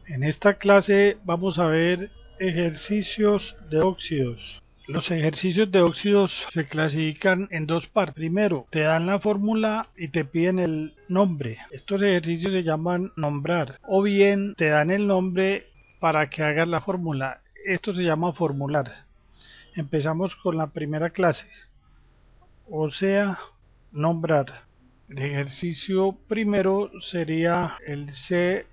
En esta clase vamos a ver ejercicios de óxidos. Los ejercicios de óxidos se clasifican en dos partes. Primero, te dan la fórmula y te piden el nombre. Estos ejercicios se llaman nombrar. O bien te dan el nombre para que hagas la fórmula. Esto se llama formular. Empezamos con la primera clase. O sea, nombrar. El ejercicio primero sería el CO.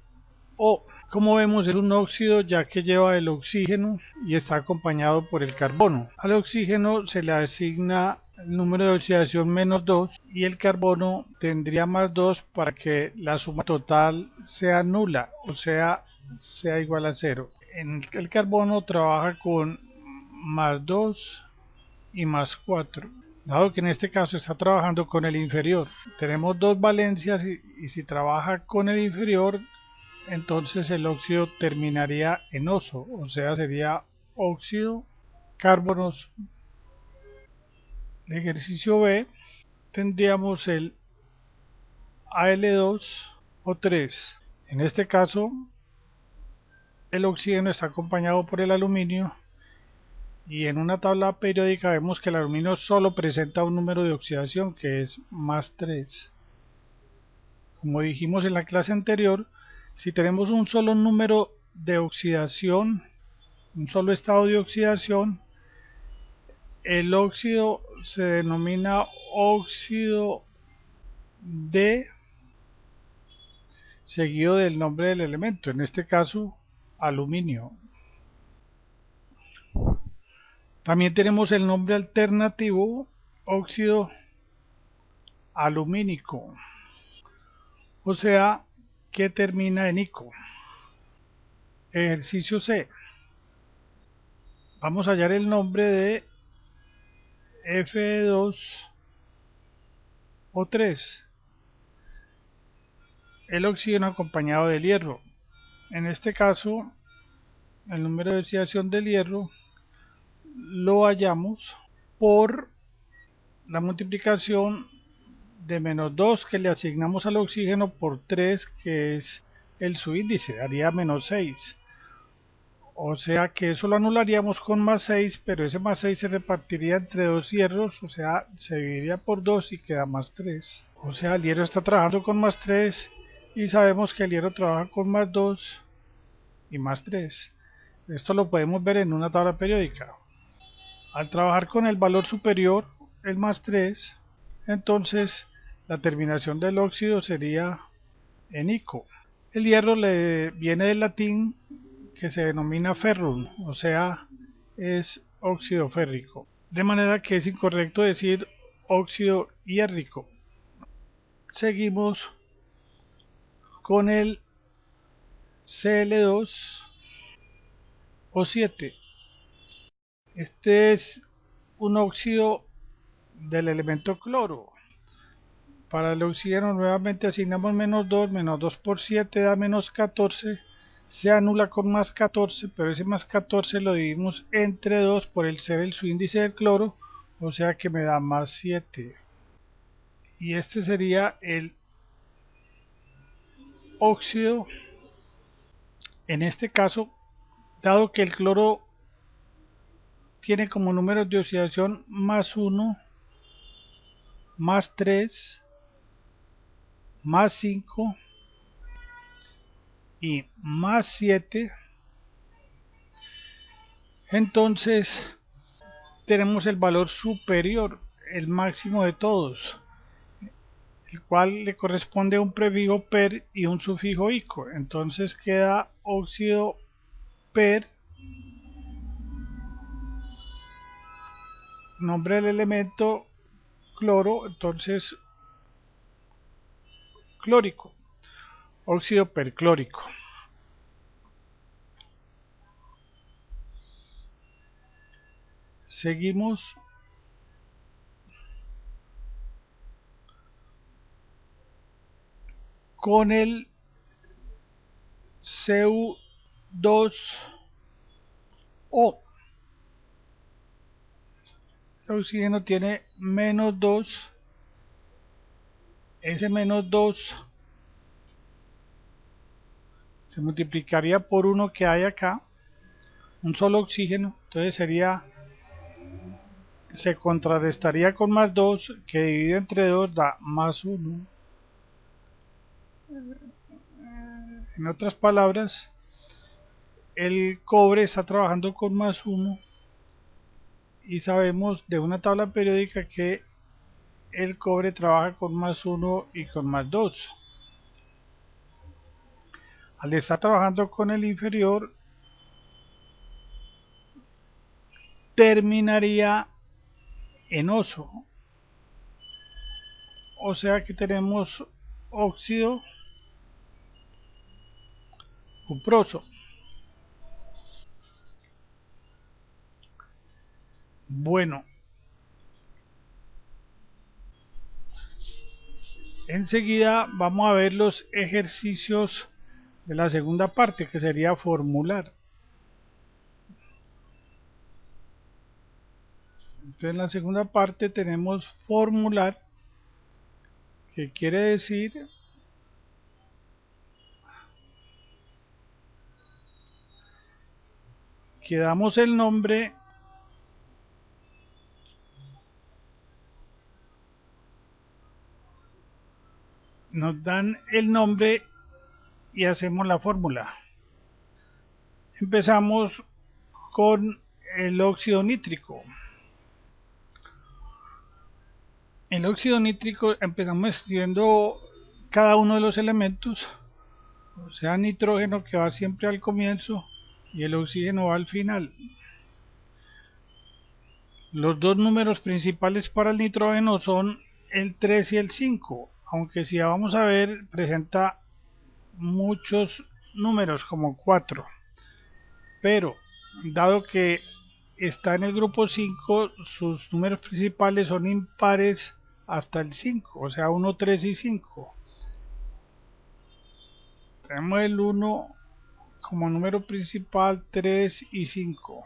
Como vemos, es un óxido ya que lleva el oxígeno y está acompañado por el carbono. Al oxígeno se le asigna el número de oxidación -2 y el carbono tendría +2 para que la suma total sea nula, o sea igual a 0. El carbono trabaja con +2 y +4. Dado que en este caso está trabajando con el inferior, tenemos dos valencias y si trabaja con el inferior, entonces el óxido terminaría en oso, o sea sería óxido carbonoso. El ejercicio B tendríamos el Al2O3. En este caso el oxígeno está acompañado por el aluminio y en una tabla periódica vemos que el aluminio solo presenta un número de oxidación que es +3. Como dijimos en la clase anterior, si tenemos un solo número de oxidación, un solo estado de oxidación, el óxido se denomina óxido de seguido del nombre del elemento, en este caso aluminio. También tenemos el nombre alternativo óxido alumínico, o sea que termina en ico. Ejercicio C. Vamos a hallar el nombre de Fe2O3, el oxígeno acompañado del hierro. En este caso, el número de oxidación del hierro lo hallamos por la multiplicación de -2 que le asignamos al oxígeno por 3 que es el subíndice, daría -6. O sea que eso lo anularíamos con +6, pero ese +6 se repartiría entre dos hierros, o sea, se dividiría por 2 y queda +3. O sea, el hierro está trabajando con +3 y sabemos que el hierro trabaja con +2 y +3. Esto lo podemos ver en una tabla periódica. Al trabajar con el valor superior, el +3, entonces la terminación del óxido sería en ico. El hierro le viene del latín que se denomina ferrum, o sea, es óxido férrico. De manera que es incorrecto decir óxido hierrico. Seguimos con el Cl2O7. Este es un óxido del elemento cloro. Para el oxígeno nuevamente asignamos -2, -2 por 7 da -14, se anula con +14, pero ese +14 lo dividimos entre 2 por el ser el subíndice del cloro, o sea que me da +7. Y este sería el óxido, en este caso, dado que el cloro tiene como números de oxidación +1, +3, +5 y +7, entonces tenemos el valor superior, el máximo de todos, el cual le corresponde a un prefijo per y un sufijo ico. Entonces queda óxido per, nombre del elemento cloro, entonces clórico, óxido perclórico. Seguimos con el Cu2O. El oxígeno tiene -2, ese -2 se multiplicaría por 1 que hay acá, un solo oxígeno, entonces se contrarrestaría con más 2, que divide entre 2 da más 1. En otras palabras, el cobre está trabajando con más 1 y sabemos de una tabla periódica que el cobre trabaja con más 1 y con más 2. Al estar trabajando con el inferior, terminaría en oso. O sea que tenemos óxido cuproso. Bueno, enseguida vamos a ver los ejercicios de la segunda parte, que sería formular. Entonces en la segunda parte tenemos formular, que quiere decir que damos el nombre nos dan el nombre y hacemos la fórmula. Empezamos con el óxido nítrico. El óxido nítrico empezamos escribiendo cada uno de los elementos, o sea, nitrógeno, que va siempre al comienzo, y el oxígeno va al final. Los dos números principales para el nitrógeno son el 3 y el 5, aunque si vamos a ver presenta muchos números como 4, pero dado que está en el grupo 5, sus números principales son impares hasta el 5, o sea 1, 3 y 5. Tenemos el 1 como número principal, 3 y 5.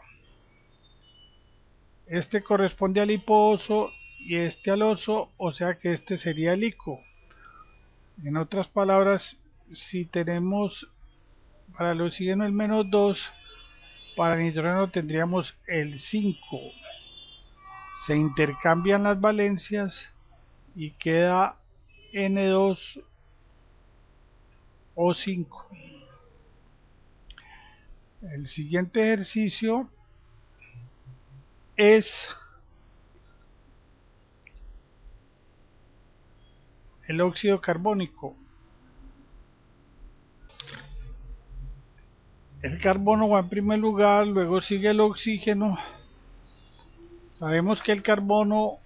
Este corresponde al hiposo y este al oso, o sea que este sería el ico. En otras palabras, si tenemos para el oxígeno el -2, para el nitrógeno tendríamos el 5. Se intercambian las valencias y queda N2O5. El siguiente ejercicio es el óxido carbónico. El carbono va en primer lugar, luego sigue el oxígeno. Sabemos que el carbono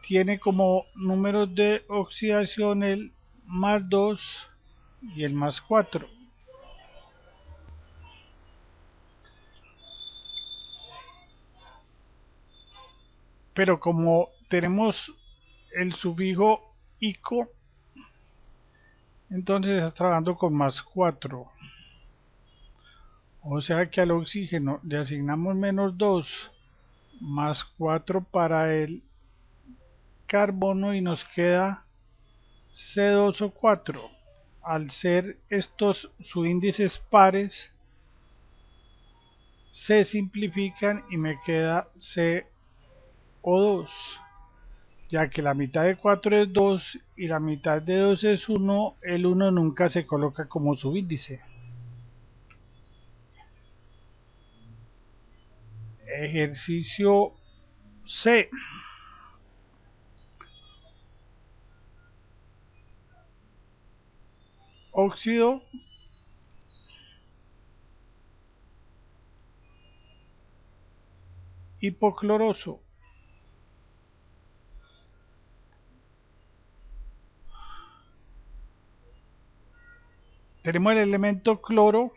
tiene como números de oxidación el +2 y el +4. Pero como tenemos el sufijo ico, entonces está trabajando con +4. O sea que al oxígeno le asignamos -2, +4 para el carbono y nos queda C2O4. Al ser estos subíndices pares, se simplifican y me queda CO2, ya que la mitad de 4 es 2 y la mitad de 2 es 1, el 1 nunca se coloca como subíndice. Ejercicio C. Óxido hipocloroso. Tenemos el elemento cloro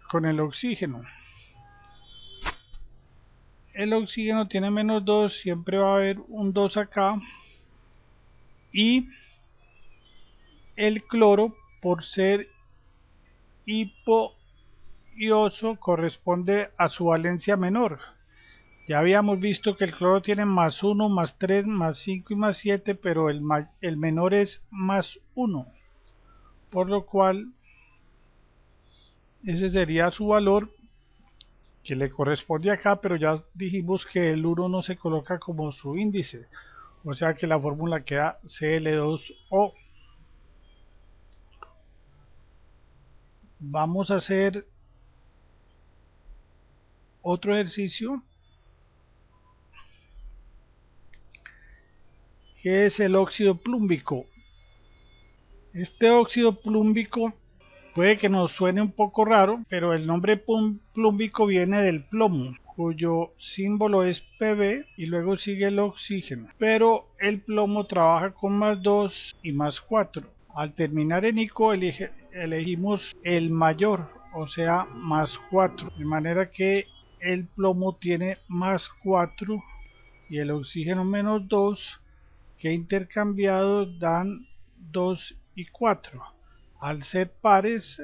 con el oxígeno. El oxígeno tiene -2, siempre va a haber un 2 acá, y el cloro, por ser hipoioso, corresponde a su valencia menor. Ya habíamos visto que el cloro tiene +1, +3, +5 y +7, pero el menor es +1. por lo cual ese sería su valor que le corresponde acá, pero ya dijimos que el 1 no se coloca como su índice, o sea que la fórmula queda Cl2O. Vamos a hacer otro ejercicio, que es el óxido plúmbico. Este óxido plúmbico puede que nos suene un poco raro, pero el nombre plúmbico viene del plomo, cuyo símbolo es Pb y luego sigue el oxígeno. Pero el plomo trabaja con +2 y +4. Al terminar en ico elegimos el mayor, o sea +4, de manera que el plomo tiene +4 y el oxígeno -2, que intercambiados dan 2 y 4. Al ser pares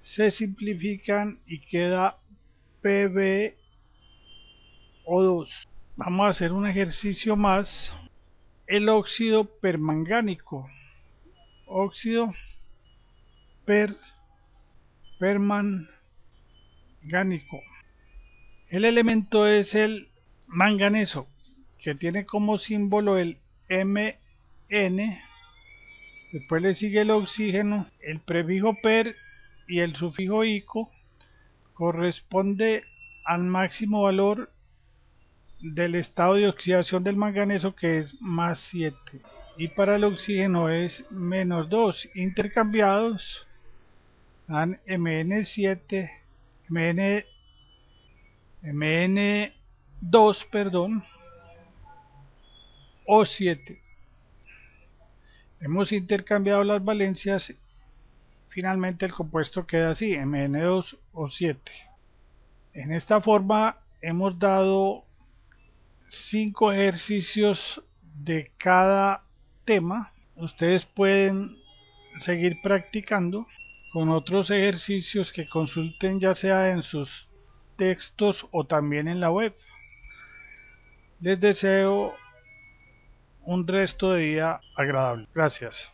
se simplifican y queda PbO2. Vamos a hacer un ejercicio más, el óxido permangánico. Óxido permangánico. El elemento es el manganeso, que tiene como símbolo el Mn. Después le sigue el oxígeno, el prefijo per y el sufijo ico corresponde al máximo valor del estado de oxidación del manganeso, que es +7, y para el oxígeno es -2. Intercambiados dan Mn7, Mn2, perdón, O7. Hemos intercambiado las valencias. Finalmente el compuesto queda así, Mn2O7. En esta forma hemos dado 5 ejercicios de cada tema. Ustedes pueden seguir practicando con otros ejercicios que consulten, ya sea en sus textos o también en la web. Les deseo un resto de día agradable. Gracias.